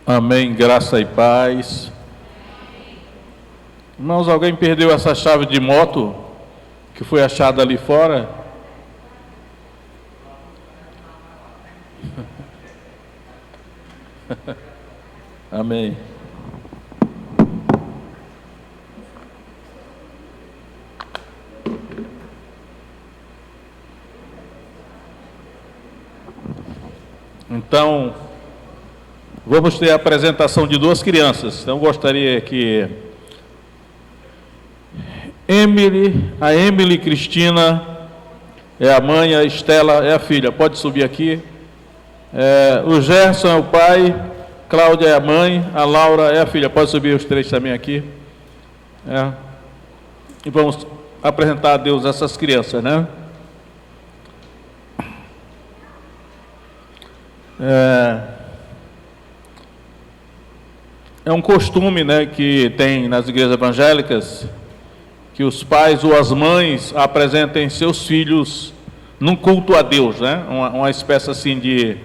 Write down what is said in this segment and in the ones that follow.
Amém, graça e paz. Irmãos, alguém perdeu essa chave de moto que foi achada ali fora? Amém. Então, vamos ter a apresentação de duas crianças. Então, gostaria que a Emily Cristina é a mãe, a Estela é a filha. Pode subir aqui. O Gerson é o pai, Cláudia é a mãe, a Laura é a filha. Pode subir os três também aqui. E vamos apresentar a Deus essas crianças, né? É um costume, né, que tem nas igrejas evangélicas, que os pais ou as mães apresentem seus filhos num culto a Deus, né? Uma espécie assim de...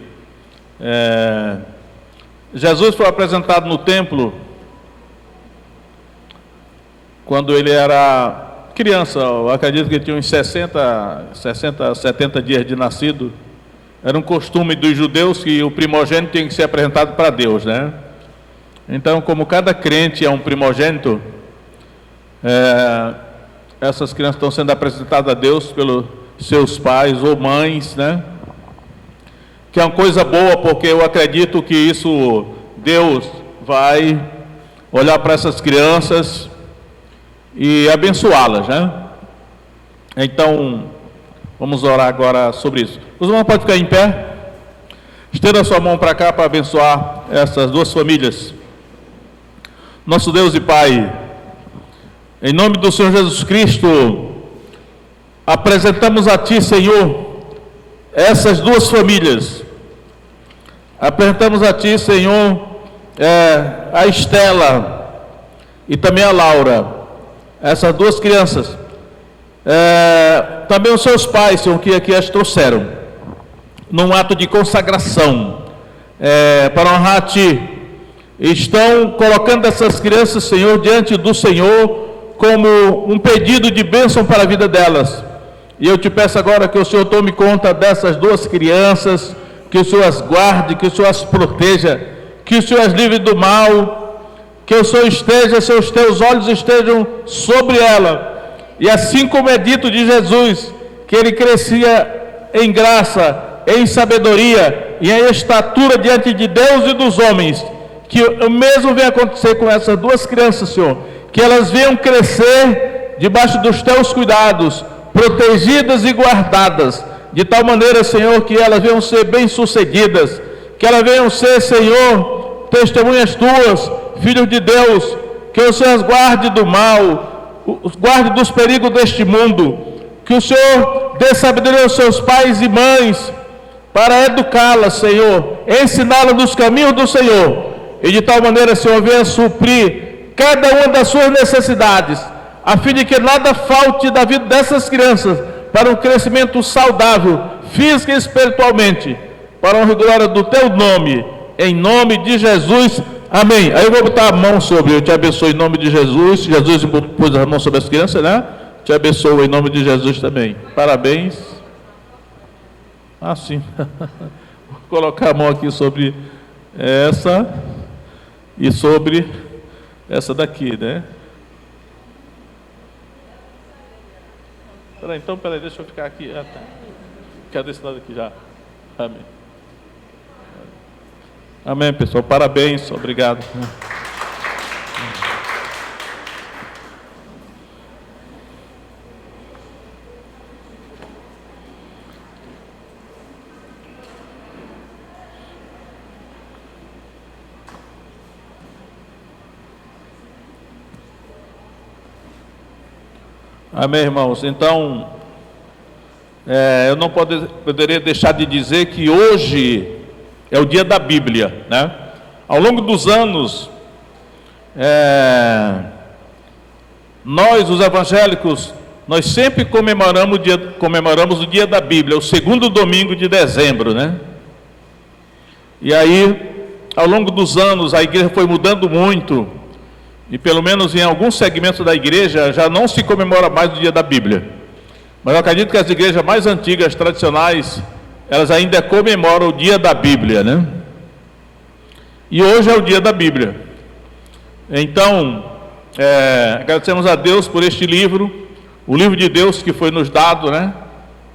Jesus foi apresentado no templo quando ele era criança. Eu acredito que ele tinha uns 60, 70 dias de nascido. Era um costume dos judeus que o primogênito tinha que ser apresentado para Deus, né? Então, como cada crente é um primogênito, essas crianças estão sendo apresentadas a Deus pelos seus pais ou mães, né? Que é uma coisa boa, porque eu acredito que isso, Deus vai olhar para essas crianças e abençoá-las, né? Então, vamos orar agora sobre isso. Os irmãos podem ficar em pé? Estenda a sua mão para cá para abençoar essas duas famílias. Nosso Deus e Pai, em nome do Senhor Jesus Cristo, apresentamos a Ti, Senhor, essas duas famílias. Apresentamos a Ti, Senhor, a Estela e também a Laura, essas duas crianças. Também os seus pais, Senhor, que aqui as trouxeram, num ato de consagração, para honrar a Ti. Estão colocando essas crianças, Senhor, diante do Senhor, como um pedido de bênção para a vida delas. E eu te peço agora que o Senhor tome conta dessas duas crianças, que o Senhor as guarde, que o Senhor as proteja, que o Senhor as livre do mal, que o Senhor esteja, os teus olhos estejam sobre ela. E assim como é dito de Jesus, que ele crescia em graça, em sabedoria e em estatura diante de Deus e dos homens, que o mesmo venha acontecer com essas duas crianças, Senhor, que elas venham crescer debaixo dos teus cuidados, protegidas e guardadas, de tal maneira, Senhor, que elas venham ser bem-sucedidas, que elas venham ser, Senhor, testemunhas tuas, filhos de Deus, que o Senhor as guarde do mal, os guarde dos perigos deste mundo, que o Senhor dê sabedoria aos seus pais e mães, para educá-las, Senhor, ensiná-las nos caminhos do Senhor, e de tal maneira, Senhor, venha suprir cada uma das suas necessidades, a fim de que nada falte da vida dessas crianças, para um crescimento saudável, física e espiritualmente, para a honra e glória do teu nome, em nome de Jesus, amém. Aí eu vou botar a mão sobre, eu te abençoo em nome de Jesus. Jesus pôs a mão sobre as crianças, né? Te abençoo em nome de Jesus também. Parabéns. Sim. Vou colocar a mão aqui sobre essa e sobre essa daqui, né? Peraí, deixa eu ficar aqui. Quero desse lado aqui já. Amém. Amém, pessoal. Parabéns, obrigado. Amém, irmãos. Então, eu não poderia deixar de dizer que hoje é o dia da Bíblia, né? Ao longo dos anos, nós, os evangélicos, nós sempre comemoramos o dia da Bíblia, o segundo domingo de dezembro, né? E aí, ao longo dos anos a igreja foi mudando muito, e pelo menos em alguns segmentos da igreja já não se comemora mais o dia da Bíblia. Mas eu acredito que as igrejas mais antigas, tradicionais, elas ainda comemoram o dia da Bíblia, né? E hoje é o dia da Bíblia. Então, agradecemos a Deus por este livro, o livro de Deus que foi nos dado, né,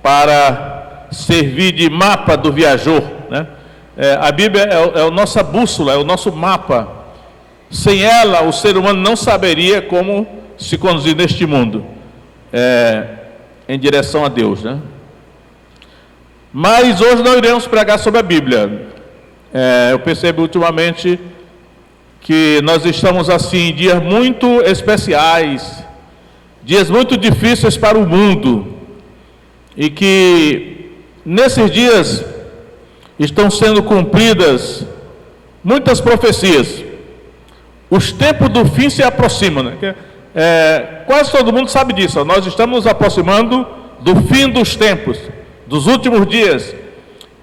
para servir de mapa do viajor, né? A Bíblia é a nossa bússola, é o nosso mapa. Sem ela, o ser humano não saberia como se conduzir neste mundo, em direção a Deus, né? Mas hoje não iremos pregar sobre a Bíblia. Eu percebo ultimamente que nós estamos assim em dias muito especiais, dias muito difíceis para o mundo, e que nesses dias estão sendo cumpridas muitas profecias. Os tempos do fim se aproximam, né? Quase todo mundo sabe disso. Nós estamos nos aproximando do fim dos tempos, dos últimos dias,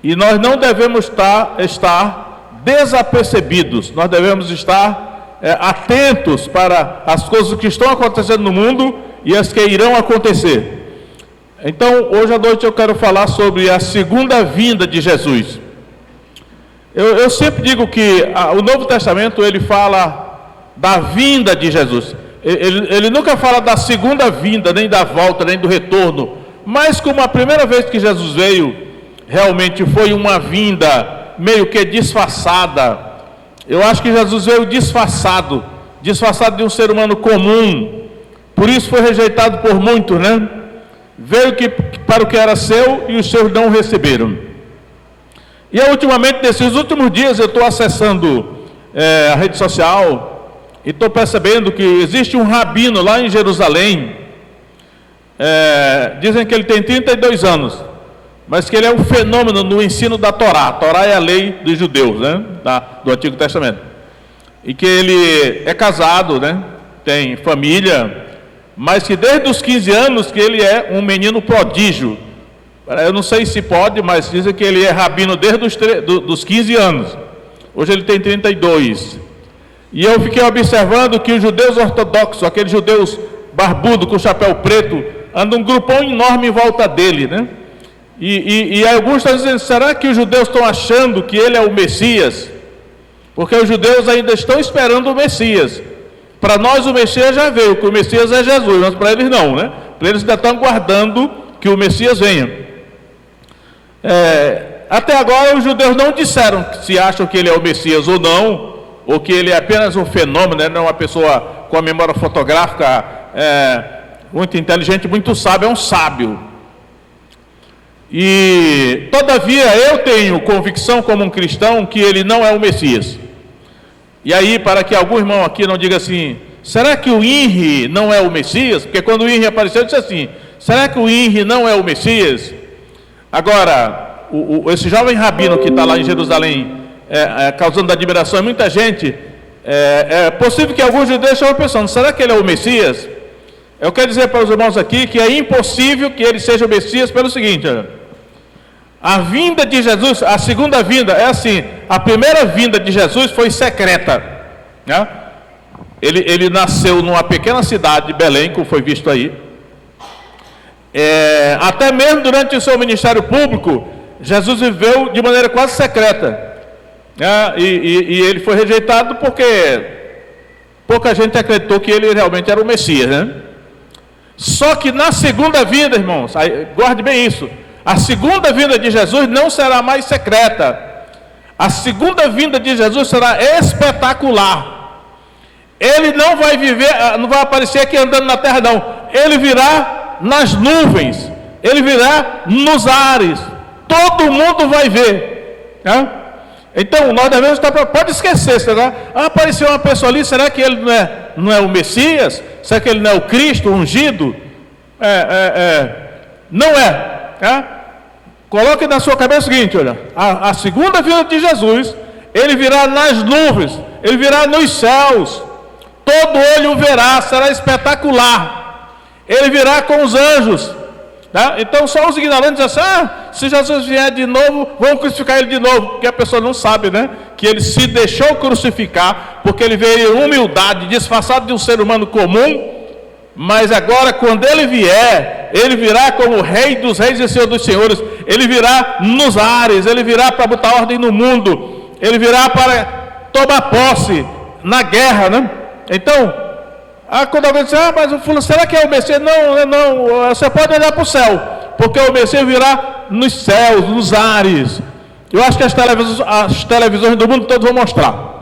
e nós não devemos estar desapercebidos. Nós devemos estar atentos para as coisas que estão acontecendo no mundo e as que irão acontecer. Então, hoje à noite eu quero falar sobre a segunda vinda de Jesus. Eu sempre digo que o Novo Testamento ele fala da vinda de Jesus. Ele nunca fala da segunda vinda, nem da volta, nem do retorno. Mas como a primeira vez que Jesus veio, realmente foi uma vinda meio que disfarçada. Eu acho que Jesus veio disfarçado de um ser humano comum. Por isso foi rejeitado por muitos, né? Veio para o que era seu e os seus não o receberam. E ultimamente, nesses últimos dias, eu estou acessando a rede social e estou percebendo que existe um rabino lá em Jerusalém. Dizem que ele tem 32 anos, mas que ele é um fenômeno no ensino da Torá. A Torá é a lei dos judeus, né? Do Antigo Testamento. E que ele é casado, né? Tem família, mas que desde os 15 anos que ele é um menino prodígio. Eu não sei se pode, mas dizem que ele é rabino desde os 15 anos. Hoje ele tem 32. E eu fiquei observando que os judeus ortodoxos, aqueles judeus barbudos com chapéu preto, andam um grupão enorme em volta dele, né? E alguns estão dizendo, será que os judeus estão achando que ele é o Messias? Porque os judeus ainda estão esperando o Messias. Para nós o Messias já veio, que o Messias é Jesus, mas para eles não, né? Para eles ainda estão aguardando que o Messias venha. Até agora os judeus não disseram se acham que ele é o Messias ou não, ou que ele é apenas um fenômeno, né? Não é uma pessoa com a memória fotográfica muito inteligente, muito sábio, é um sábio. E todavia eu tenho convicção como um cristão que ele não é o Messias. E aí, para que algum irmão aqui não diga assim, será que o INRI não é o Messias? Porque quando o INRI apareceu, eu disse assim, será que o INRI não é o Messias? Agora, esse jovem rabino que está lá em Jerusalém, causando admiração a muita gente, é possível que alguns judeus estejam pensando, será que ele é o Messias? Eu quero dizer para os irmãos aqui que é impossível que ele seja o Messias pelo seguinte, a vinda de Jesus, a segunda vinda, é assim, a primeira vinda de Jesus foi secreta, né? Ele nasceu numa pequena cidade de Belém, como foi visto aí. Até mesmo durante o seu ministério público, Jesus viveu de maneira quase secreta, né? E ele foi rejeitado porque pouca gente acreditou que ele realmente era o Messias, né? Só que na segunda vinda, irmãos, guarde bem isso, a segunda vinda de Jesus não será mais secreta. A segunda vinda de Jesus será espetacular. Ele não vai não vai aparecer aqui andando na terra, não. Ele virá nas nuvens, ele virá nos ares, todo mundo vai ver, né? Então nós devemos estar, pode esquecer, será? Apareceu uma pessoa ali, será que ele não é o Messias? Será que ele não é o Cristo ungido? Não é. Coloque na sua cabeça o seguinte, olha, a segunda vinda de Jesus, ele virá nas nuvens, ele virá nos céus, todo olho o verá, será espetacular, ele virá com os anjos, tá? Então só os ignorantes dizem assim, se Jesus vier de novo, vão crucificar ele de novo, porque a pessoa não sabe, né? Que ele se deixou crucificar, porque ele veio em humildade, disfarçado de um ser humano comum, mas agora quando ele vier, ele virá como Rei dos Reis e Senhor dos Senhores, ele virá nos ares, ele virá para botar ordem no mundo, ele virá para tomar posse na guerra, né? Então, quando alguém diz, mas o fulano, será que é o Messias? Não, você pode olhar para o céu, porque o Messias virá nos céus, nos ares. Eu acho que as televisões do mundo todo vão mostrar.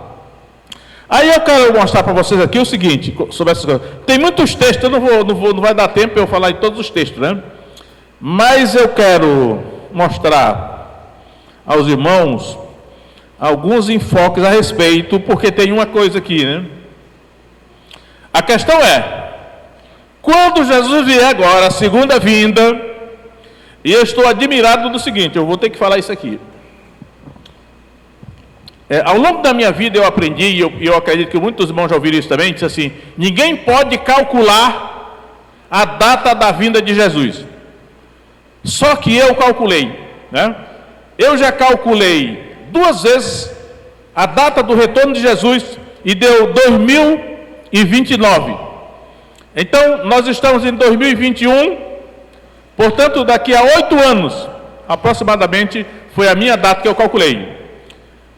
Aí eu quero mostrar para vocês aqui o seguinte, sobre essas coisas. Tem muitos textos, não vai dar tempo eu falar em todos os textos, né? Mas eu quero mostrar aos irmãos alguns enfoques a respeito, porque tem uma coisa aqui, né? A questão é, quando Jesus vier agora, a segunda vinda, e eu estou admirado do seguinte, eu vou ter que falar isso aqui. Ao longo da minha vida eu aprendi, e eu acredito que muitos irmãos já ouviram isso também, diz assim, ninguém pode calcular a data da vinda de Jesus. Só que eu calculei, né? Eu já calculei 2 vezes a data do retorno de Jesus e deu 2029. Então, nós estamos em 2021, portanto, daqui a 8 anos, aproximadamente, foi a minha data que eu calculei.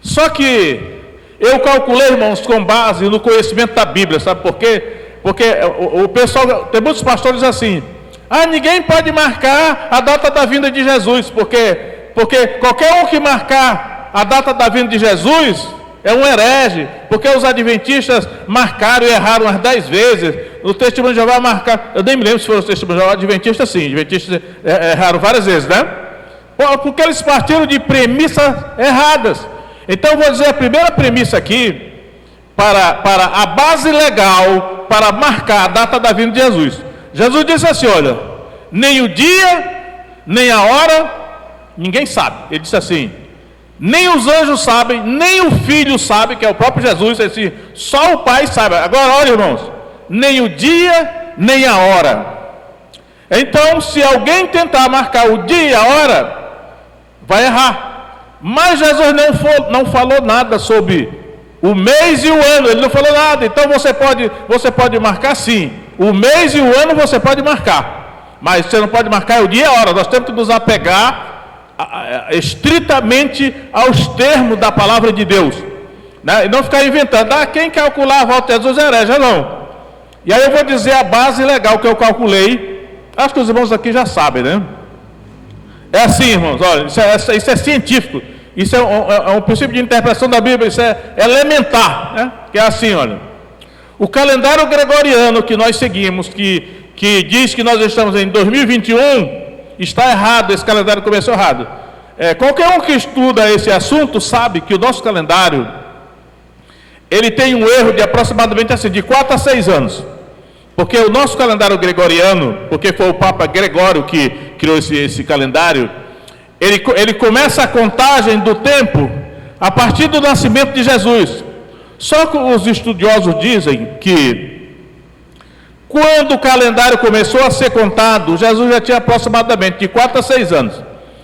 Só que eu calculei, irmãos, com base no conhecimento da Bíblia, sabe por quê? Porque o pessoal, tem muitos pastores assim, ninguém pode marcar a data da vinda de Jesus, porque qualquer um que marcar a data da vinda de Jesus é um herege, porque os adventistas marcaram e erraram umas 10 vezes, o testemunho de Jeová marcar, eu nem me lembro se foram os testemunhos de Jeová, adventistas sim, adventistas erraram várias vezes, né? Porque eles partiram de premissas erradas. Então eu vou dizer a primeira premissa aqui, para a base legal, para marcar a data da vinda de Jesus. Jesus disse assim, olha, nem o dia, nem a hora, ninguém sabe. Ele disse assim, nem os anjos sabem, nem o Filho sabe, que é o próprio Jesus, ele disse, só o Pai sabe. Agora olha, irmãos, nem o dia, nem a hora. Então, se alguém tentar marcar o dia e a hora, vai errar. Mas Jesus não falou nada sobre o mês e o ano, ele não falou nada. Então você pode marcar sim, o mês e o ano você pode marcar, mas você não pode marcar o dia e a hora. Nós temos que nos apegar estritamente aos termos da palavra de Deus, né? E não ficar inventando, quem calcular a volta de Jesus é herege, não. E aí eu vou dizer a base legal que eu calculei, acho que os irmãos aqui já sabem, né? É assim, irmãos, olha, isso é científico, isso é um princípio de interpretação da Bíblia, isso é elementar, né? Que é assim, olha, o calendário gregoriano que nós seguimos, que diz que nós estamos em 2021, está errado, esse calendário começou errado. Qualquer um que estuda esse assunto sabe que o nosso calendário, ele tem um erro de aproximadamente assim, de 4 a 6 anos. Porque o nosso calendário gregoriano, porque foi o Papa Gregório que criou esse calendário, ele começa a contagem do tempo a partir do nascimento de Jesus. Só que os estudiosos dizem que quando o calendário começou a ser contado, Jesus já tinha aproximadamente de 4 a 6 anos.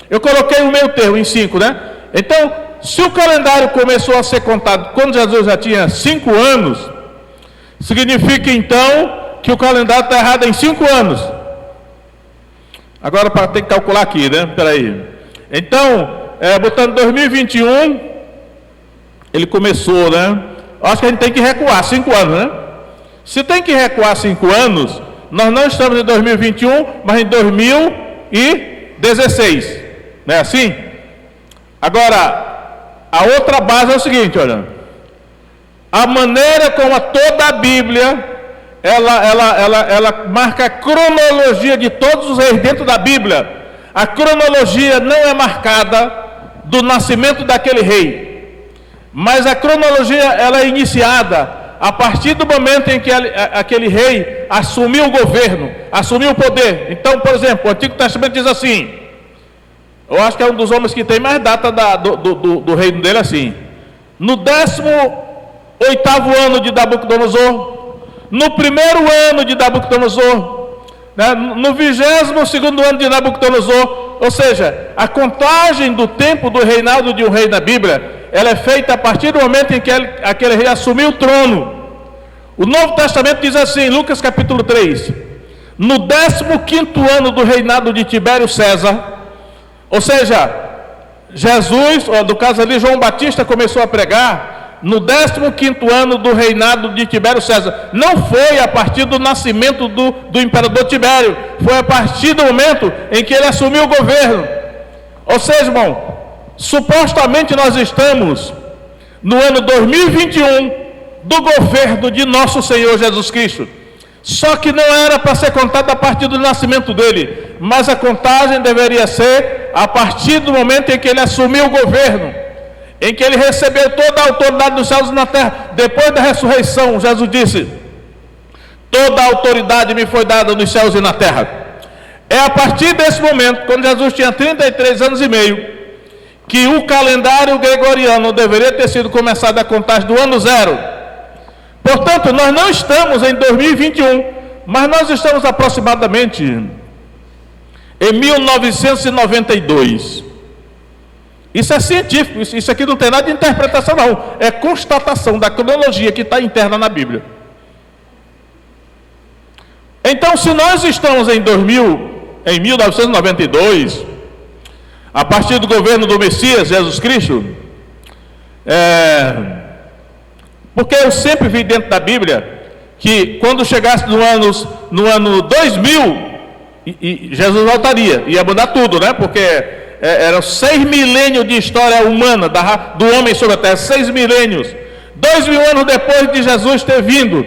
Eu coloquei o meio termo em 5, né? Então, se o calendário começou a ser contado quando Jesus já tinha 5 anos, significa então que o calendário está errado em 5 anos. Agora tem que calcular aqui, né? Peraí. Então, botando 2021, ele começou, né? Acho que a gente tem que recuar 5 anos, né? Se tem que recuar 5 anos, nós não estamos em 2021, mas em 2016. Não é assim? Agora, a outra base é o seguinte, olha. A maneira como toda a Bíblia ela marca a cronologia de todos os reis dentro da Bíblia. A cronologia não é marcada do nascimento daquele rei, mas a cronologia ela é iniciada a partir do momento em que aquele rei assumiu o governo, assumiu o poder. Então, por exemplo, o Antigo Testamento diz assim, eu acho que é um dos homens que tem mais data do reino dele assim, no 18º ano de Nabucodonosor, no primeiro ano de Nabucodonosor, né, no 22º ano de Nabucodonosor, Ou seja, a contagem do tempo do reinado de um rei na Bíblia, ela é feita a partir do momento em que aquele rei assumiu o trono. O Novo Testamento diz assim, Lucas capítulo 3, no 15º ano do reinado de Tibério César, ou seja, Jesus, no caso ali João Batista começou a pregar no 15º ano do reinado de Tibério César. Não foi a partir do nascimento do imperador Tibério, foi a partir do momento em que ele assumiu o governo. Ou seja, irmão, supostamente nós estamos no ano 2021 do governo de nosso Senhor Jesus Cristo. Só que não era para ser contado a partir do nascimento dele, mas a contagem deveria ser a partir do momento em que ele assumiu o governo, em que ele recebeu toda a autoridade dos céus e na terra. Depois da ressurreição, Jesus disse: toda a autoridade me foi dada nos céus e na terra. É a partir desse momento, quando Jesus tinha 33 anos e meio, que o calendário gregoriano deveria ter sido começado a contagem do ano zero. Portanto, nós não estamos em 2021, mas nós estamos aproximadamente em 1992. Isso é científico, isso aqui não tem nada de interpretação não, é constatação da cronologia que está interna na Bíblia. Então, se nós estamos em 1992, a partir do governo do Messias, Jesus Cristo, porque eu sempre vi dentro da Bíblia que quando chegasse no ano 2000, Jesus voltaria, ia mudar tudo, né? Porque eram 6 milênios de história humana do homem sobre a terra, 6 milênios, 2000 anos depois de Jesus ter vindo.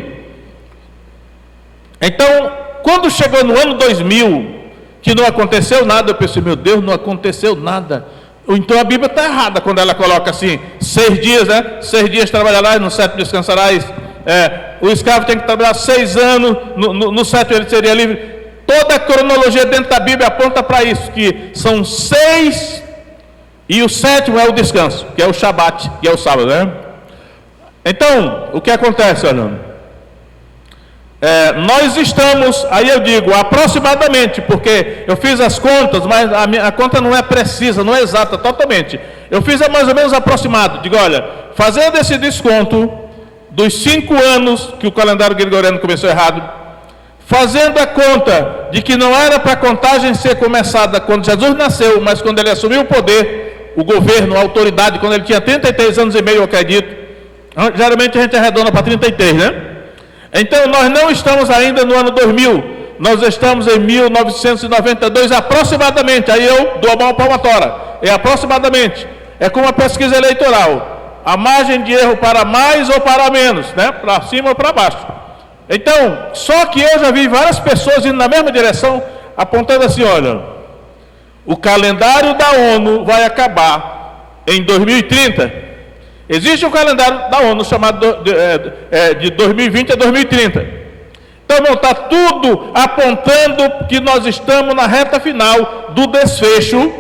Então, quando chegou no ano 2000, que não aconteceu nada, eu pensei, meu Deus, não aconteceu nada. Então a Bíblia está errada quando ela coloca assim, 6 dias, né? 6 dias trabalharás, no 7º descansarás. O escravo tem que trabalhar 6 anos, no 7º ele seria livre. Toda a cronologia dentro da Bíblia aponta para isso, que são 6 e o 7º é o descanso, que é o Shabat, que é o sábado, né? Então, o que acontece, olha? Nós estamos, aí eu digo, aproximadamente, porque eu fiz as contas, mas a conta não é precisa, não é exata, totalmente. Eu fiz mais ou menos aproximado, digo, olha, fazendo esse desconto dos 5 anos que o calendário gregoriano começou errado, fazendo a conta de que não era para a contagem ser começada quando Jesus nasceu, mas quando ele assumiu o poder, o governo, a autoridade, quando ele tinha 33 anos e meio, eu acredito. Geralmente a gente arredonda para 33, né? Então nós não estamos ainda no ano 2000, nós estamos em 1992 aproximadamente. Aí eu dou a mão palmatória, aproximadamente, é como a pesquisa eleitoral, a margem de erro para mais ou para menos, né? Para cima ou para baixo. Então, só que eu já vi várias pessoas indo na mesma direção, apontando assim, olha, o calendário da ONU vai acabar em 2030. Existe um calendário da ONU chamado de 2020 a 2030. Então, irmão, está tudo apontando que nós estamos na reta final do desfecho.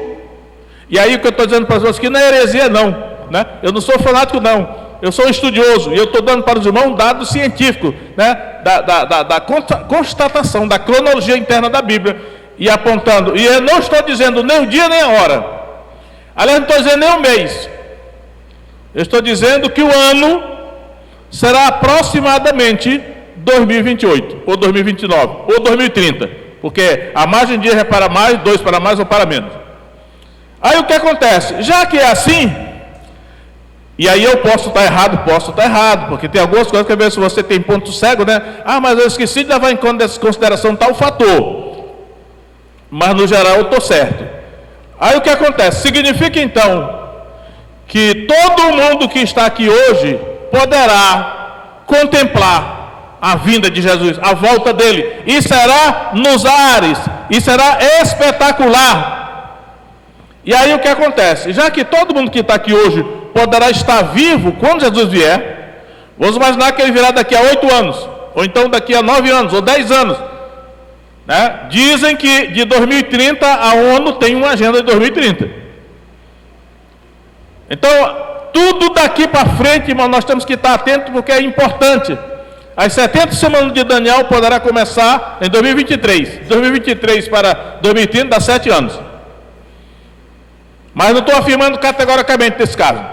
E aí o que eu estou dizendo para as pessoas aqui não é heresia não, né? Eu não sou fanático não, eu sou estudioso, e eu estou dando para os irmãos dados científicos, né? da constatação, da cronologia interna da Bíblia, e apontando, e eu não estou dizendo nem o dia nem a hora, aliás não estou dizendo nem o mês, eu estou dizendo que o ano será aproximadamente 2028, ou 2029, ou 2030, porque a margem de erro é para mais, 2 para mais ou para menos. Aí o que acontece? Já que é assim, e aí eu posso estar errado, porque tem algumas coisas que às vezes você tem ponto cego, né? Ah, mas eu esqueci de levar em consideração tal fator, mas no geral eu estou certo. Aí o que acontece? Significa então que todo mundo que está aqui hoje poderá contemplar a vinda de Jesus, a volta dele, e será nos ares, e será espetacular. E aí o que acontece? Já que todo mundo que está aqui hoje poderá estar vivo quando Jesus vier, vamos imaginar que ele virá daqui a 8 anos, ou então daqui a 9 anos, ou 10 anos, né? Dizem que de 2030 a ONU tem uma agenda de 2030. Então, tudo daqui para frente, irmão, nós temos que estar atentos, porque é importante. As 70 semanas de Daniel poderá começar em 2023. 2023 para 2030 dá 7 anos. Mas não estou afirmando categoricamente nesse caso.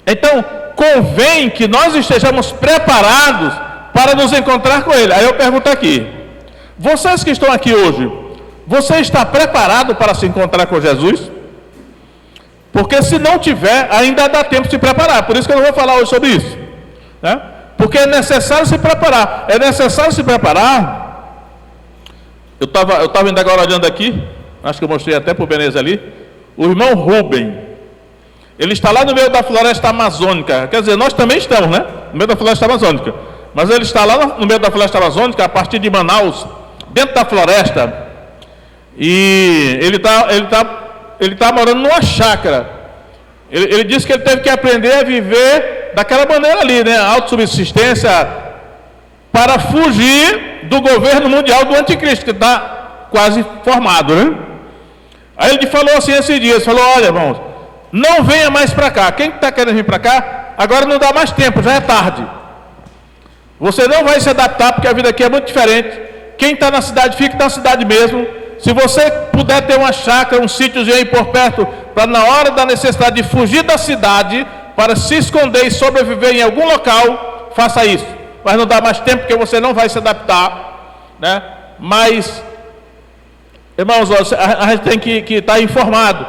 Então, convém que nós estejamos preparados para nos encontrar com Ele. Aí eu pergunto aqui, vocês que estão aqui hoje, você está preparado para se encontrar com Jesus? Porque se não tiver, ainda dá tempo de se preparar. Por isso que eu não vou falar hoje sobre isso, né? Porque é necessário se preparar. É necessário se preparar. Eu estava ainda agora olhando aqui, acho que eu mostrei até para o Beneza ali, o irmão Rubem. Ele está lá no meio da floresta amazônica. Quer dizer, nós também estamos, né? No meio da floresta amazônica. Mas ele está lá no meio da floresta amazônica, a partir de Manaus, dentro da floresta. E ele tá morando numa chácara. Ele disse que ele teve que aprender a viver daquela maneira ali, né? Autossubsistência, para fugir do governo mundial do anticristo, que está quase formado, né? Aí ele falou assim esses dias, falou, olha, irmãos, não venha mais para cá. Quem está querendo vir para cá, agora não dá mais tempo, já é tarde. Você não vai se adaptar, porque a vida aqui é muito diferente. Quem está na cidade, fique na cidade mesmo. Se você puder ter uma chácara, um sítiozinho aí por perto, para na hora da necessidade de fugir da cidade, para se esconder e sobreviver em algum local, faça isso. Mas não dá mais tempo, porque você não vai se adaptar, né? Mas, irmãos, a gente tem que estar informado.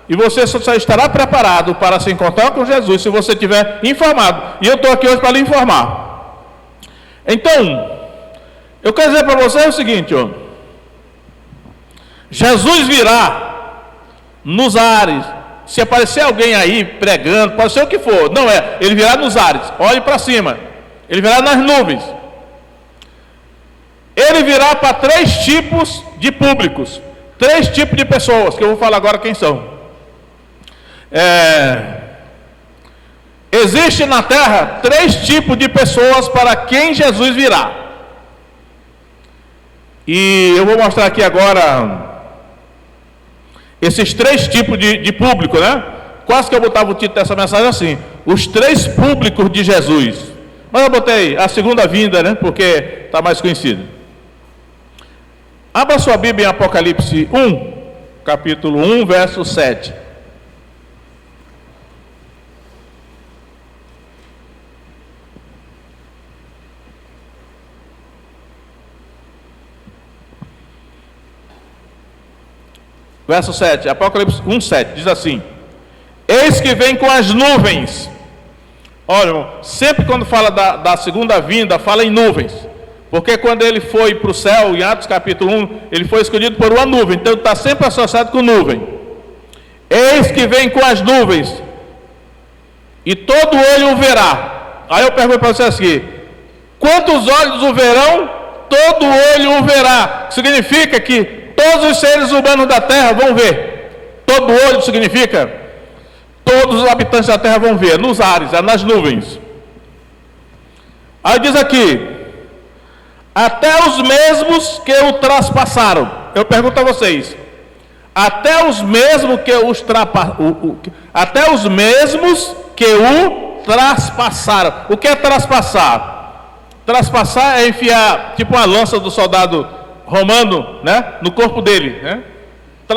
E você só estará preparado para se encontrar com Jesus se você estiver informado. E eu estou aqui hoje para lhe informar. Então, eu quero dizer para você o seguinte, ó. Jesus virá nos ares. Se aparecer alguém aí pregando, pode ser o que for, não é, ele virá nos ares, olhe para cima, ele virá nas nuvens. Ele virá para 3 tipos de públicos, 3 tipos de pessoas, que eu vou falar agora quem são. Existe na terra 3 tipos de pessoas para quem Jesus virá. E eu vou mostrar aqui agora esses 3 tipos de público, né? Quase que eu botava o título dessa mensagem assim: os 3 públicos de Jesus. Mas eu botei a segunda vinda, né? Porque está mais conhecido. Abra sua Bíblia em Apocalipse 1, capítulo 1, verso 7. Verso 7, Apocalipse 1, 7, diz assim: eis que vem com as nuvens. Olha, irmão, sempre quando fala da segunda vinda, fala em nuvens. Porque quando ele foi para o céu, em Atos capítulo 1, ele foi escolhido por uma nuvem. Então está sempre associado com nuvem. Eis que vem com as nuvens, e todo olho o verá. Aí eu pergunto para vocês aqui: quantos olhos o verão? Todo olho o verá. Significa que todos os seres humanos da terra vão ver. Todo olho significa todos os habitantes da terra vão ver, nos ares, nas nuvens. Aí diz aqui: até os mesmos que o traspassaram. Eu pergunto a vocês: até os mesmos que até os mesmos que o traspassaram. O que é traspassar? Traspassar é enfiar tipo uma lança do soldado romano, né, no corpo dele, né?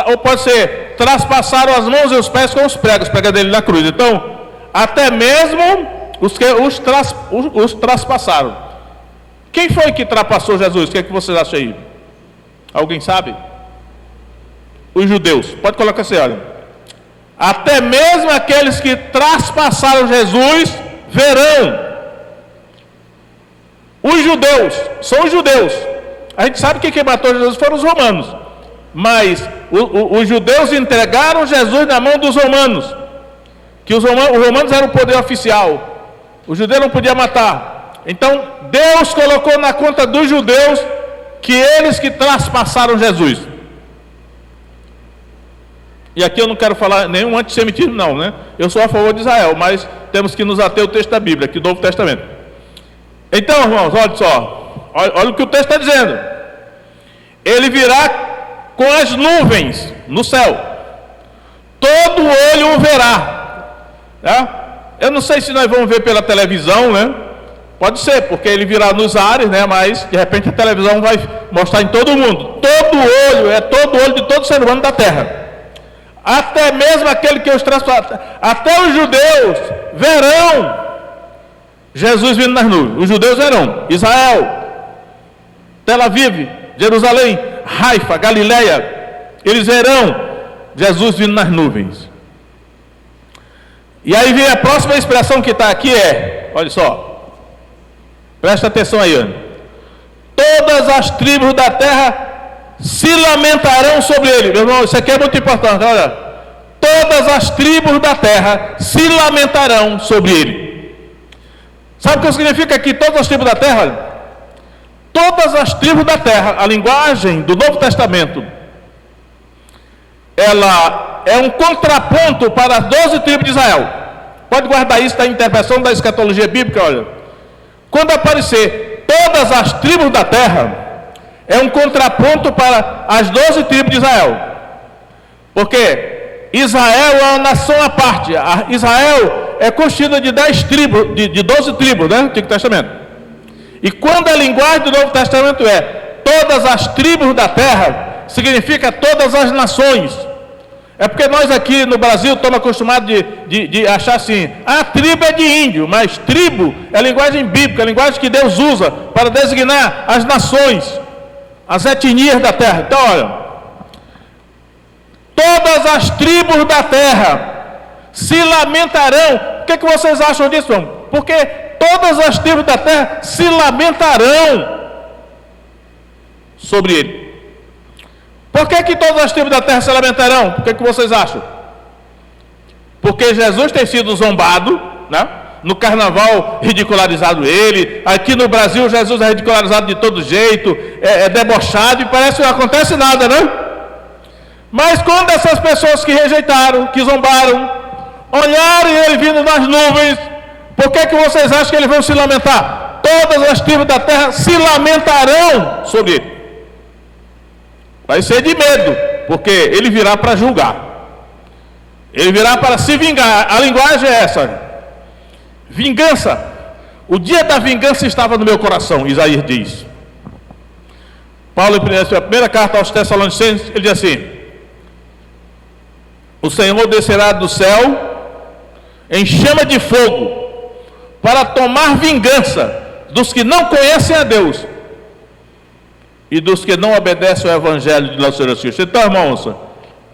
Ou pode ser, traspassaram as mãos e os pés com os pregos dele na cruz. Então, até mesmo os que os traspassaram. Quem foi que trapassou Jesus? O que é que vocês acham aí? Alguém sabe? Os judeus. Pode colocar assim, olha: até mesmo aqueles que traspassaram Jesus verão. Os judeus, são os judeus. A gente sabe que quem matou Jesus foram os romanos, mas os judeus entregaram Jesus na mão dos romanos, que os romanos eram o poder oficial, o judeu não podia matar. Então Deus colocou na conta dos judeus que eles que traspassaram Jesus. E aqui eu não quero falar nenhum antissemitismo não, né? Eu sou a favor de Israel, mas temos que nos ater ao texto da Bíblia, aqui do Novo Testamento. Então, irmãos, olha só. Olha o que o texto está dizendo. Ele virá com as nuvens no céu. Todo olho o verá, né? Eu não sei se nós vamos ver pela televisão, né? Pode ser, porque ele virá nos ares, né? Mas de repente a televisão vai mostrar em todo mundo. Todo olho, é todo olho de todo ser humano da terra. até mesmo aquele que os transporta, até os judeus verão Jesus vindo nas nuvens. Os judeus verão, Israel, Tel Aviv, Jerusalém, Haifa, Galileia, eles verão Jesus vindo nas nuvens. E aí vem a próxima expressão que está aqui olha só, presta atenção aí, Ana. Todas as tribos da terra se lamentarão sobre ele. Meu irmão, isso aqui é muito importante, olha. Todas as tribos da terra se lamentarão sobre ele. Sabe o que significa aqui todas as tribos da terra? Olha. Todas as tribos da terra, a linguagem do Novo Testamento, ela é um contraponto para as 12 tribos de Israel. Pode guardar isso da interpretação da escatologia bíblica, olha. Quando aparecer todas as tribos da terra, é um contraponto para as 12 tribos de Israel. Porque Israel é uma nação à parte. Israel é constituída de 10 tribos, de 12 tribos, né? Antigo Testamento. E quando a linguagem do Novo Testamento é todas as tribos da terra, significa todas as nações. É porque nós aqui no Brasil estamos acostumados de achar assim, a tribo é de índio, mas tribo é a linguagem bíblica, a linguagem que Deus usa para designar as nações, as etnias da terra. Então, olha, todas as tribos da terra se lamentarão. O que vocês acham disso, irmão? Porque todas as tribos da terra se lamentarão sobre ele. Por que todas as tribos da terra se lamentarão? Por que vocês acham? Porque Jesus tem sido zombado, né? No carnaval ridicularizado ele, aqui no Brasil Jesus é ridicularizado de todo jeito, é debochado e parece que não acontece nada, né? Mas quando essas pessoas que rejeitaram, que zombaram, olharem ele vindo nas nuvens, por que vocês acham que eles vão se lamentar? Todas as tribos da terra se lamentarão sobre ele. Vai ser de medo, porque ele virá para julgar, ele virá para se vingar. A linguagem é essa, olha. Vingança, o dia da vingança estava no meu coração, Isaías diz. Paulo, em sua primeira carta aos Tessalonicenses, ele diz assim: o Senhor descerá do céu em chama de fogo para tomar vingança dos que não conhecem a Deus e dos que não obedecem ao Evangelho de nosso Senhor Jesus. Então, irmãos,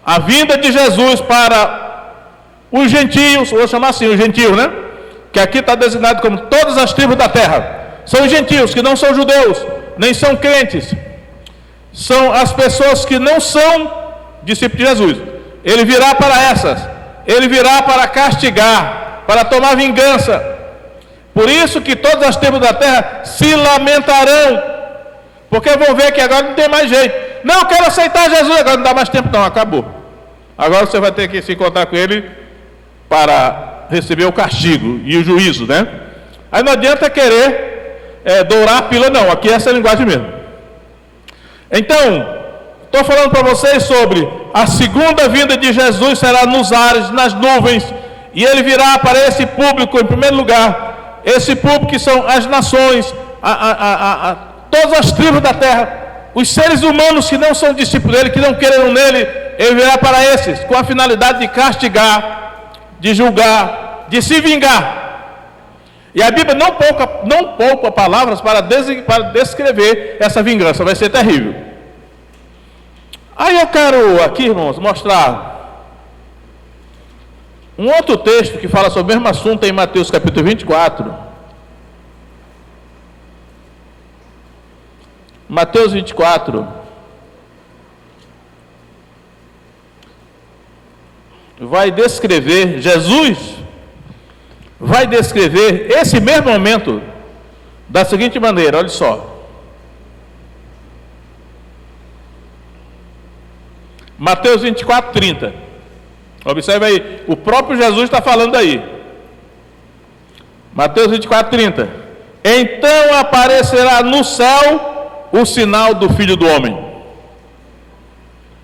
a vinda de Jesus para os gentios, vou chamar assim, os gentios, né? Que aqui está designado como todas as tribos da terra, são os gentios que não são judeus, nem são crentes, são as pessoas que não são discípulos de Jesus. Ele virá para essas, ele virá para castigar, para tomar vingança. Por isso que todas as tribos da terra se lamentarão, porque vão ver que agora não tem mais jeito. Não, eu quero aceitar Jesus, agora não dá mais tempo não, acabou. Agora você vai ter que se encontrar com ele para receber o castigo e o juízo, né? Aí não adianta querer dourar a pílula, não. Aqui é essa linguagem mesmo. Então, estou falando para vocês sobre a segunda vinda de Jesus, será nos ares, nas nuvens, e ele virá para esse público em primeiro lugar. Esse público que são as nações, todas as tribos da terra, os seres humanos que não são discípulos dele, que não creram nele, ele virá para esses, com a finalidade de castigar, de julgar, de se vingar. E a Bíblia não poupa palavras para descrever essa vingança, vai ser terrível. Aí eu quero aqui, irmãos, mostrar um outro texto que fala sobre o mesmo assunto em Mateus capítulo 24. Mateus 24. Vai descrever, Jesus vai descrever esse mesmo momento da seguinte maneira, olha só. Mateus 24, 30. Observe aí, o próprio Jesus está falando aí. Mateus 24, 30. Então aparecerá no céu o sinal do Filho do Homem.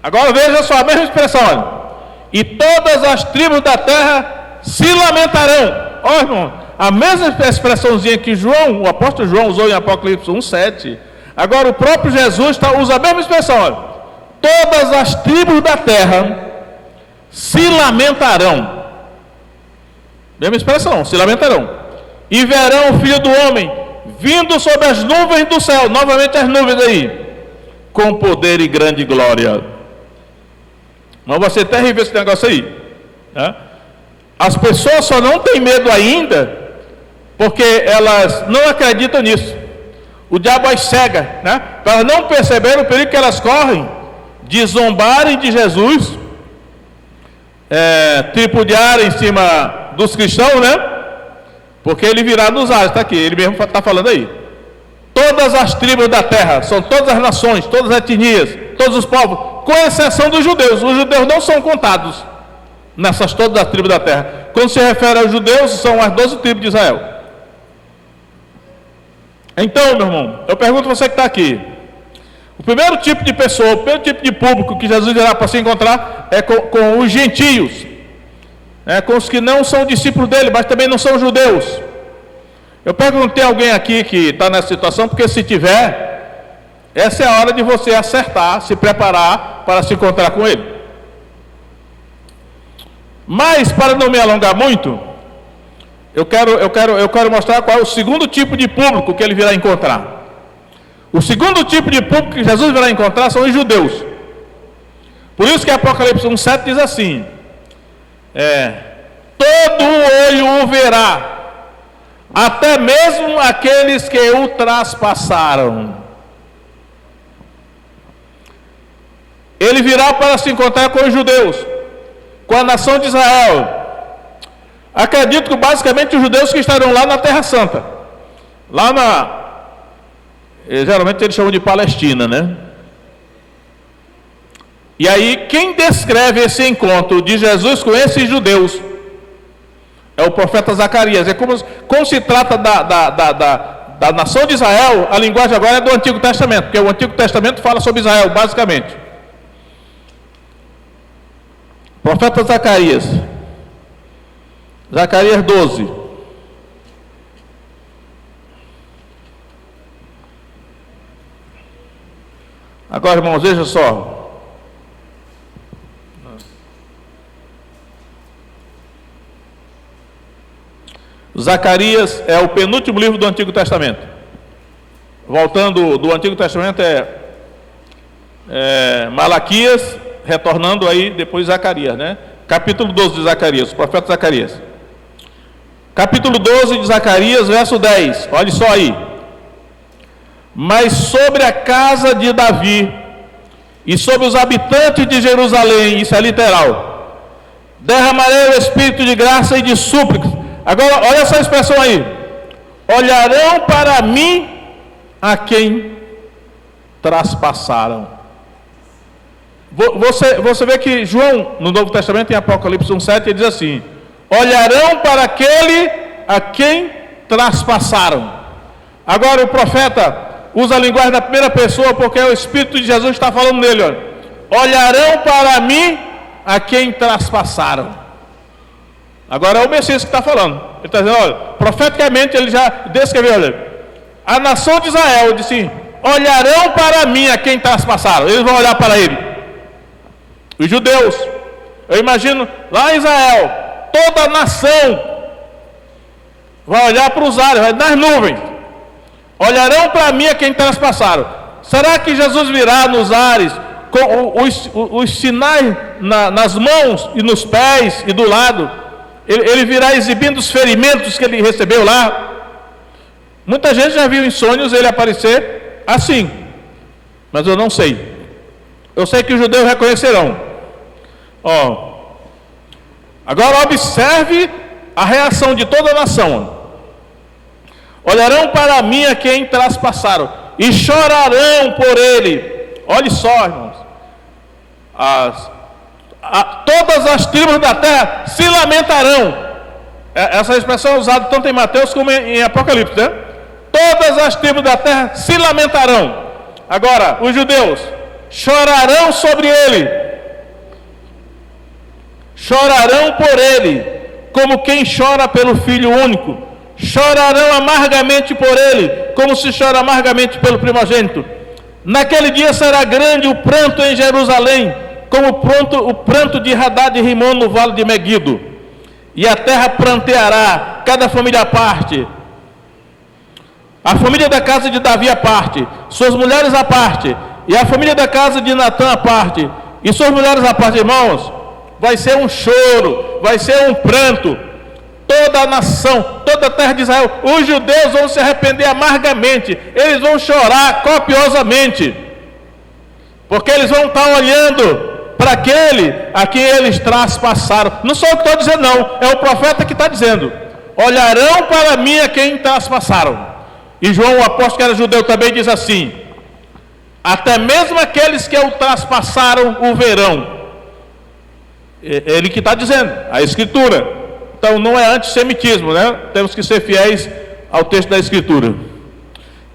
Agora veja só a mesma expressão, olha. E todas as tribos da terra se lamentarão. Olha, irmão, a mesma expressãozinha que João, o apóstolo João usou em Apocalipse 1:7. Agora o próprio Jesus usa a mesma expressão, olha. Todas as tribos da terra se lamentarão. Mesma expressão, se lamentarão. E verão o Filho do Homem vindo sobre as nuvens do céu, novamente as nuvens aí, com poder e grande glória. Mas vai ser terrível esse negócio aí, né? As pessoas só não têm medo ainda porque elas não acreditam nisso. O diabo as cega, né? Para elas não perceberem o perigo que elas correm de zombarem de Jesus, tripudiarem em cima dos cristãos, né? Porque ele virá nos ares, está aqui, ele mesmo está falando aí. Todas as tribos da terra, são todas as nações, todas as etnias, todos os povos, com exceção dos judeus. Os judeus não são contados nessas todas as tribos da terra. Quando se refere aos judeus, são as 12 tribos de Israel. Então, meu irmão, eu pergunto a você que está aqui. O primeiro tipo de pessoa, o primeiro tipo de público que Jesus irá para se encontrar é com os gentios, com os que não são discípulos dele, mas também não são judeus. Eu perguntei a alguém aqui que está nessa situação, porque se tiver, essa é a hora de você acertar, se preparar para se encontrar com ele. Mas, para não me alongar muito, eu quero mostrar qual é o segundo tipo de público que ele virá encontrar. O segundo tipo de público que Jesus virá encontrar são os judeus. Por isso que Apocalipse 1,7 diz assim: todo olho o verá, até mesmo aqueles que o traspassaram. Ele virá para se encontrar com os judeus, com a nação de Israel. Acredito que basicamente os judeus que estarão lá na Terra Santa, geralmente eles chamam de Palestina, né? E aí, quem descreve esse encontro de Jesus com esses judeus é o profeta Zacarias. É como se trata da nação de Israel, a linguagem agora é do Antigo Testamento, porque o Antigo Testamento fala sobre Israel, basicamente. Profeta Zacarias. Zacarias 12. Agora, irmãos, veja só. Zacarias é o penúltimo livro do Antigo Testamento. Voltando do Antigo Testamento Malaquias, retornando aí depois Zacarias, né? Capítulo 12 de Zacarias, o profeta Zacarias. Capítulo 12 de Zacarias, verso 10. Olha só aí. Mas sobre a casa de Davi e sobre os habitantes de Jerusalém, isso é literal, derramarei o espírito de graça e de súplicas. Agora, olha essa expressão aí: olharão para mim a quem traspassaram. Você vê que João, no Novo Testamento, em Apocalipse 1,7, ele diz assim: olharão para aquele a quem traspassaram. Agora o profeta usa a linguagem da primeira pessoa, porque o Espírito de Jesus está falando nele, olha. Olharão para mim a quem traspassaram. Agora é o Messias que está falando. Ele está dizendo, olha, profeticamente ele já descreveu, olha, a nação de Israel disse: olharão para mim a quem traspassaram. Eles vão olhar para ele. Os judeus, eu imagino lá em Israel, toda a nação vai olhar para os ares, vai nas nuvens. Olharão para mim a quem traspassaram. Será que Jesus virá nos ares com os sinais nas mãos e nos pés e do lado? Ele virá exibindo os ferimentos que ele recebeu lá. Muita gente já viu em sonhos ele aparecer assim, mas eu não sei. Eu sei que os judeus reconhecerão. Agora observe a reação de toda a nação. Olharão para mim a quem traspassaram e chorarão por ele. Olhe só, irmãos. Todas as tribos da terra se lamentarão. Essa expressão é usada tanto em Mateus como em Apocalipse, né? Todas as tribos da terra se lamentarão. Agora, os judeus chorarão sobre ele. Chorarão por ele, como quem chora pelo filho único. Chorarão amargamente por ele, como se chora amargamente pelo primogênito. Naquele dia será grande o pranto em Jerusalém, como o pranto de Hadad e Rimon no vale de Megido. E a terra pranteará, cada família à parte. A família da casa de Davi à parte, suas mulheres à parte, e a família da casa de Natã à parte, e suas mulheres à parte. Irmãos, vai ser um choro, vai ser um pranto. Toda a nação, toda a terra de Israel, os judeus vão se arrepender amargamente, eles vão chorar copiosamente, porque eles vão estar olhando para aquele a quem eles traspassaram. Não sou eu que estou dizendo, não, é o profeta que está dizendo: olharão para mim a quem traspassaram. E João, o apóstolo que era judeu, também diz assim: até mesmo aqueles que o traspassaram o verão. Ele que está dizendo, a Escritura. Então não é antissemitismo, né? Temos que ser fiéis ao texto da Escritura,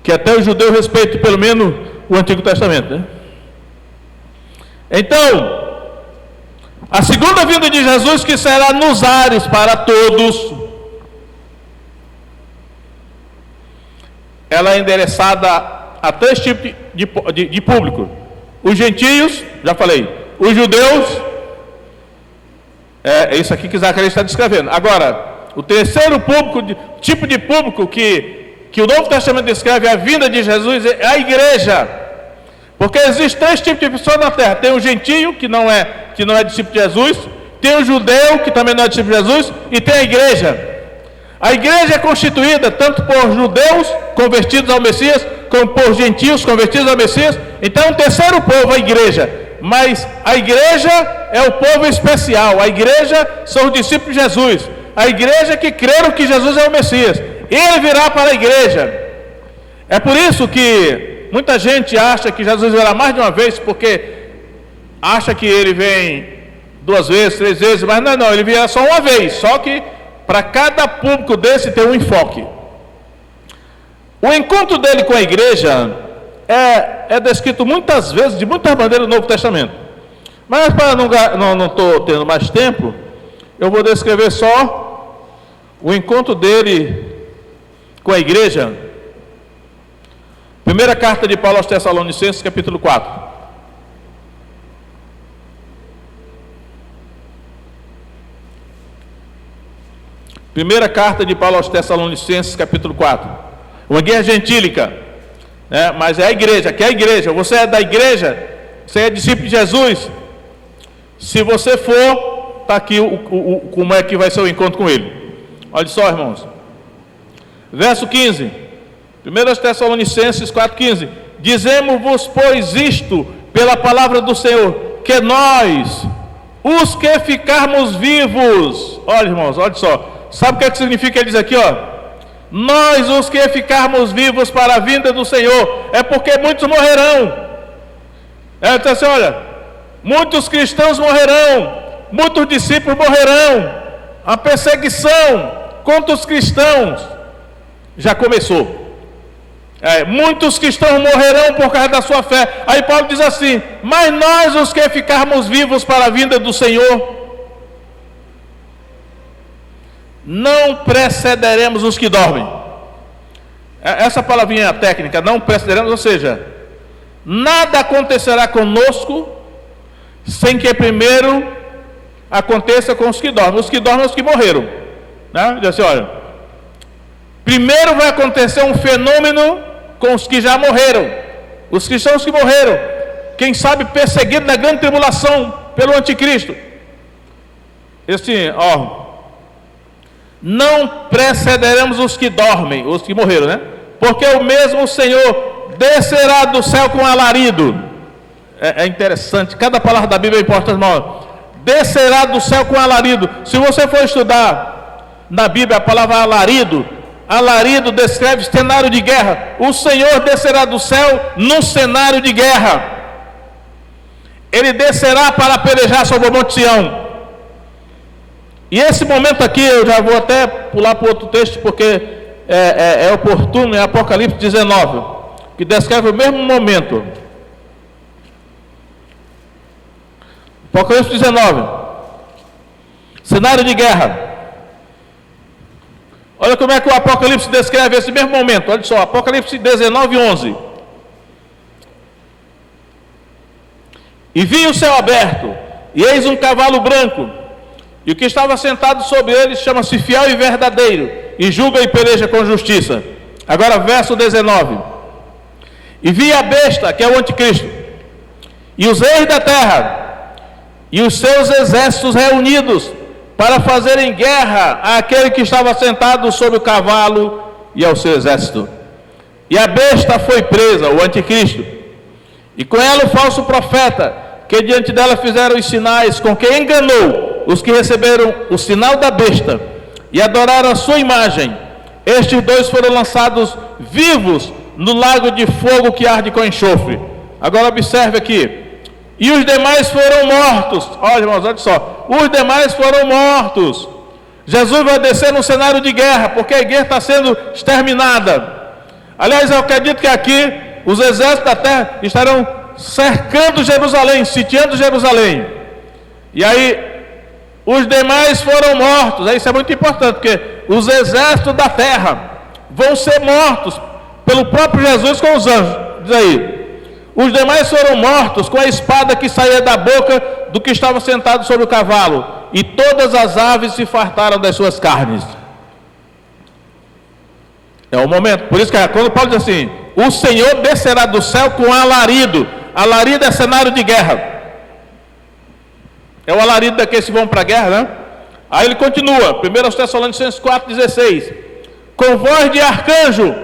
que até o judeu respeita pelo menos o Antigo Testamento, né? Então, a segunda vinda de Jesus, que será nos ares para todos, ela é endereçada a três tipos de público: os gentios, já falei, os judeus. É isso aqui que Zacarias está descrevendo. Agora, o terceiro tipo de público que o Novo Testamento descreve a vinda de Jesus é a igreja. Porque existem três tipos de pessoas na terra: tem o gentio, que não é discípulo de Jesus, tem o judeu, que também não é discípulo de Jesus, e tem a igreja. A igreja é constituída tanto por judeus convertidos ao Messias, como por gentios convertidos ao Messias. Então, o terceiro povo, a igreja. Mas a igreja é o povo especial. A igreja são os discípulos de Jesus. A igreja que creram que Jesus é o Messias. Ele virá para a igreja. É por isso que muita gente acha que Jesus virá mais de uma vez, porque acha que ele vem 2 vezes, 3 vezes, mas não, ele virá só uma vez. Só que para cada público desse tem um enfoque. O encontro dele com a igreja é descrito muitas vezes, de muitas maneiras, no Novo Testamento. Mas para não estou tendo mais tempo, eu vou descrever só o encontro dele com a igreja. Primeira carta de Paulo aos Tessalonicenses, capítulo 4. Primeira carta de Paulo aos Tessalonicenses, capítulo 4. Uma guerra gentílica, né? Mas é a igreja, que é a igreja. Você é da igreja, você é discípulo de Jesus. Se você for, está aqui como é que vai ser o encontro com ele. Olha só, irmãos. Verso 15. 1 Tessalonicenses 4,15. Dizemos-vos, pois, isto pela palavra do Senhor, que nós, os que ficarmos vivos, olha, irmãos, olha só. Sabe o que significa ele diz aqui, ó? Nós, os que ficarmos vivos para a vinda do Senhor, é porque muitos morrerão. Ele diz assim, olha, muitos cristãos morrerão, muitos discípulos morrerão. A perseguição contra os cristãos já começou. Muitos cristãos morrerão por causa da sua fé. Aí Paulo diz assim: mas nós, os que ficarmos vivos para a vinda do Senhor, não precederemos os que dormem. Essa palavrinha técnica, não precederemos, ou seja, nada acontecerá conosco sem que primeiro aconteça com os que dormem. Os que dormem são os que morreram, né? Diz assim, olha, primeiro vai acontecer um fenômeno com os que já morreram, os cristãos que morreram, quem sabe perseguidos na grande tribulação pelo anticristo. Assim, ó, não precederemos os que dormem, os que morreram, né? Porque o mesmo Senhor descerá do céu com alarido. É interessante, cada palavra da Bíblia é importante, irmão. Descerá do céu com alarido. Se você for estudar na Bíblia a palavra alarido, alarido descreve cenário de guerra. O Senhor descerá do céu num cenário de guerra. Ele descerá para pelejar sobre o Monte Sião. E esse momento aqui, eu já vou até pular para outro texto, porque é oportuno, é Apocalipse 19, que descreve o mesmo momento. Apocalipse 19, cenário de guerra. Olha como é que o Apocalipse descreve esse mesmo momento. Olha só, Apocalipse 19, 11. E vi o céu aberto, e eis um cavalo branco, e o que estava sentado sobre ele chama-se Fiel e Verdadeiro, e julga e peleja com justiça. Agora verso 19. E vi a besta, que é o anticristo, e os reis da terra, e os seus exércitos reunidos, para fazerem guerra àquele que estava sentado sobre o cavalo e ao seu exército. E a besta foi presa, o anticristo, e com ela o falso profeta, que diante dela fizeram os sinais, com que enganou os que receberam o sinal da besta e adoraram a sua imagem. Estes dois foram lançados vivos no lago de fogo que arde com enxofre. Agora observe aqui. E os demais foram mortos. Olha, irmãos, olha só. Os demais foram mortos. Jesus vai descer num cenário de guerra, porque a igreja está sendo exterminada. Aliás, eu acredito que aqui os exércitos da terra estarão cercando Jerusalém, sitiando Jerusalém. E aí, os demais foram mortos. Isso é muito importante, porque os exércitos da terra vão ser mortos pelo próprio Jesus com os anjos. Diz aí. Os demais foram mortos com a espada que saía da boca do que estava sentado sobre o cavalo, e todas as aves se fartaram das suas carnes. É o momento. Por isso que quando Paulo diz assim: o Senhor descerá do céu com alarido. Alarido é cenário de guerra. É o alarido daqueles que vão para a guerra, né? Aí ele continua, 1 Tessalonicenses 4,16. Com voz de arcanjo.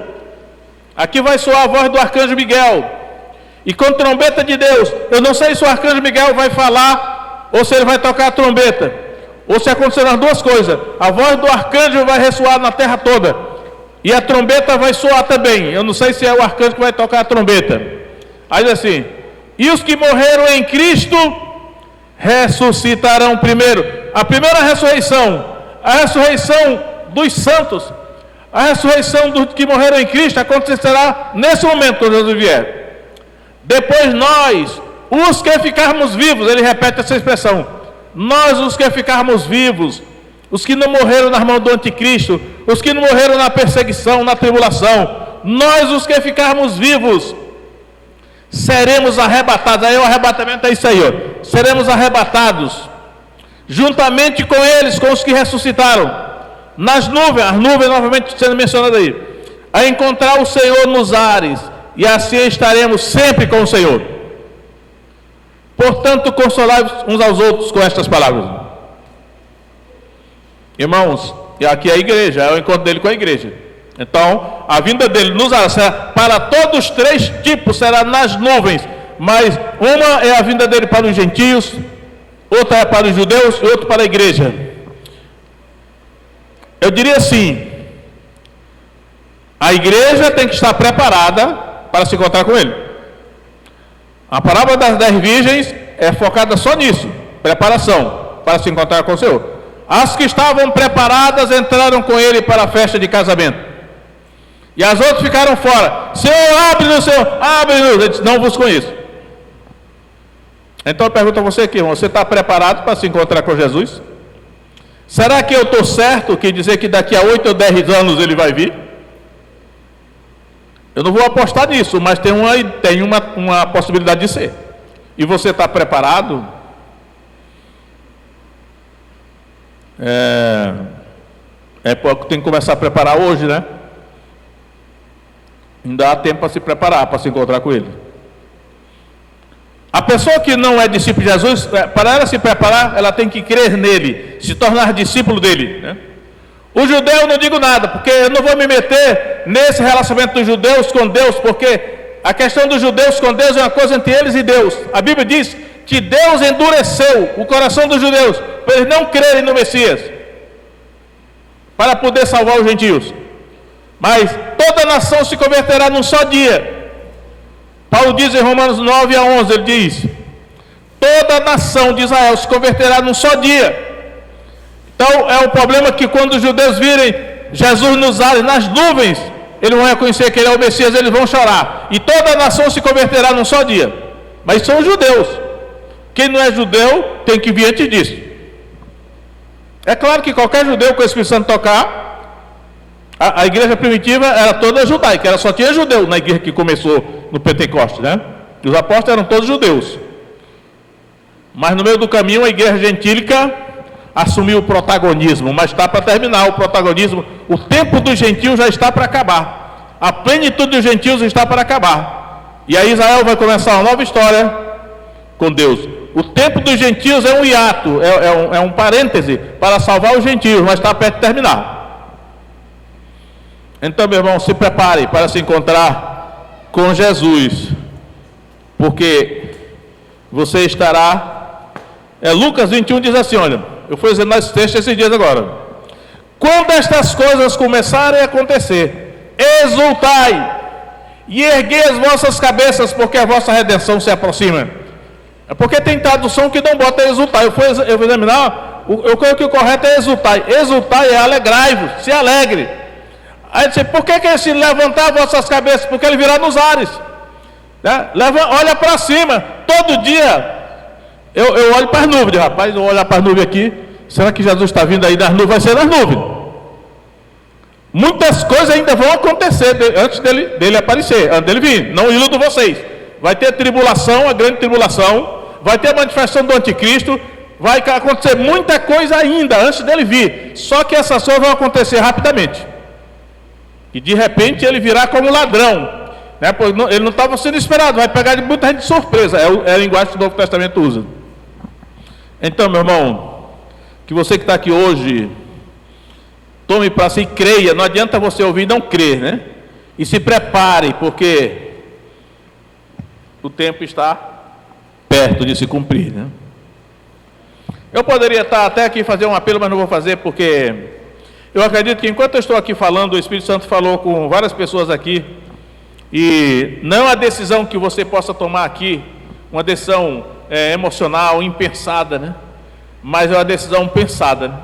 Aqui vai soar a voz do arcanjo Miguel. E com trombeta de Deus. Eu não sei se o arcanjo Miguel vai falar, ou se ele vai tocar a trombeta, ou se acontecerão as duas coisas. A voz do arcanjo vai ressoar na terra toda, e a trombeta vai soar também. Eu não sei se é o arcanjo que vai tocar a trombeta. Aí diz assim: e os que morreram em Cristo ressuscitarão primeiro. A primeira ressurreição, a ressurreição dos santos, a ressurreição dos que morreram em Cristo acontecerá nesse momento, quando Jesus vier. Depois nós, os que ficarmos vivos, ele repete essa expressão, nós os que ficarmos vivos, os que não morreram nas mãos do anticristo, os que não morreram na perseguição, na tribulação, nós os que ficarmos vivos, seremos arrebatados. Aí o arrebatamento é isso aí, ó. Seremos arrebatados, juntamente com eles, com os que ressuscitaram, nas nuvens, as nuvens novamente sendo mencionadas aí, a encontrar o Senhor nos ares, e assim estaremos sempre com o Senhor. Portanto, consolai-vos uns aos outros com estas palavras. Irmãos, e aqui é a igreja, é o encontro dele com a igreja. Então, a vinda dele nos será para todos os três tipos, será nas nuvens. Mas uma é a vinda dele para os gentios, outra é para os judeus e outra para a igreja. Eu diria assim: a igreja tem que estar preparada para se encontrar com ele. A parábola das 10 virgens é focada só nisso, preparação para se encontrar com o Senhor. As que estavam preparadas entraram com ele para a festa de casamento, e as outras ficaram fora. Senhor, abre-nos, Senhor, abre-nos. Ele disse: não vos conheço. Então eu pergunto a você aqui, irmão, você está preparado para se encontrar com Jesus? Será que eu estou certo que dizer que daqui a 8 ou 10 anos ele vai vir? Eu não vou apostar nisso, mas tem uma possibilidade de ser. E você está preparado? Tem que começar a preparar hoje, né? Ainda há tempo para se preparar, para se encontrar com ele. A pessoa que não é discípulo de Jesus, para ela se preparar, ela tem que crer nele, se tornar discípulo dele, né? O judeu eu não digo nada, porque eu não vou me meter nesse relacionamento dos judeus com Deus, porque a questão dos judeus com Deus é uma coisa entre eles e Deus. A Bíblia diz que Deus endureceu o coração dos judeus para eles não crerem no Messias, para poder salvar os gentios. Mas toda nação se converterá num só dia. Paulo diz em Romanos 9:11, ele diz: toda nação de Israel se converterá num só dia. Então é o problema que quando os judeus virem Jesus nos ares, nas nuvens, eles vão reconhecer que ele é o Messias, eles vão chorar. E toda a nação se converterá num só dia. Mas são os judeus. Quem não é judeu tem que vir antes disso. É claro que qualquer judeu com o Espírito Santo tocar, a igreja primitiva era toda judaica, ela só tinha judeu na igreja que começou no Pentecostes, né? Os apóstolos eram todos judeus. Mas no meio do caminho a igreja gentílica assumiu o protagonismo, mas está para terminar o protagonismo. O tempo dos gentios já está para acabar. A plenitude dos gentios está para acabar. E aí Israel vai começar uma nova história com Deus. O tempo dos gentios é um hiato, é um parêntese para salvar os gentios, mas está perto de terminar. Então, meu irmão, se prepare para se encontrar com Jesus, porque você estará... Lucas 21 diz assim, olha, eu fui dizendo nesse texto esses dias agora: quando estas coisas começarem a acontecer, exultai e erguei as vossas cabeças, porque a vossa redenção se aproxima. É porque tem tradução que não bota exultar. Eu fui examinar, eu creio que o correto é exultar. Exultar é alegrai-vos, se alegre. Aí disse, por que esse levantar vossas cabeças? Porque ele virá nos ares, né? Olha para cima, todo dia. Eu olho para as nuvens, rapaz, eu olho para as nuvens aqui. Será que Jesus está vindo aí das nuvens? Vai ser das nuvens. Muitas coisas ainda vão acontecer antes dele aparecer, antes dele vir. Não iludo vocês. Vai ter tribulação, a grande tribulação. Vai ter a manifestação do anticristo. Vai acontecer muita coisa ainda antes dele vir. Só que essas coisas vão acontecer rapidamente. E de repente ele virá como ladrão, né? Ele não estava sendo esperado. Vai pegar de muita gente de surpresa. É a linguagem que o Novo Testamento usa. Então, meu irmão, que você que está aqui hoje, tome para si e creia. Não adianta você ouvir e não crer, né? E se prepare, porque o tempo está perto de se cumprir, né? Eu poderia estar até aqui fazer um apelo, mas não vou fazer, porque eu acredito que enquanto eu estou aqui falando, o Espírito Santo falou com várias pessoas aqui, e não a decisão que você possa tomar aqui, uma decisão emocional, impensada, né? Mas é uma decisão pensada, né?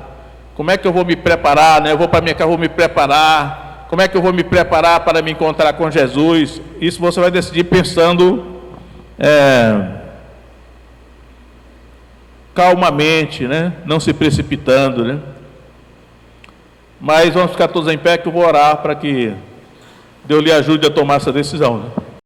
Como é que eu vou me preparar, né? Eu vou para minha casa, vou me preparar. Como é que eu vou me preparar para me encontrar com Jesus? Isso você vai decidir pensando calmamente, né? Não se precipitando, né? Mas vamos ficar todos em pé, que eu vou orar para que Deus lhe ajude a tomar essa decisão, né?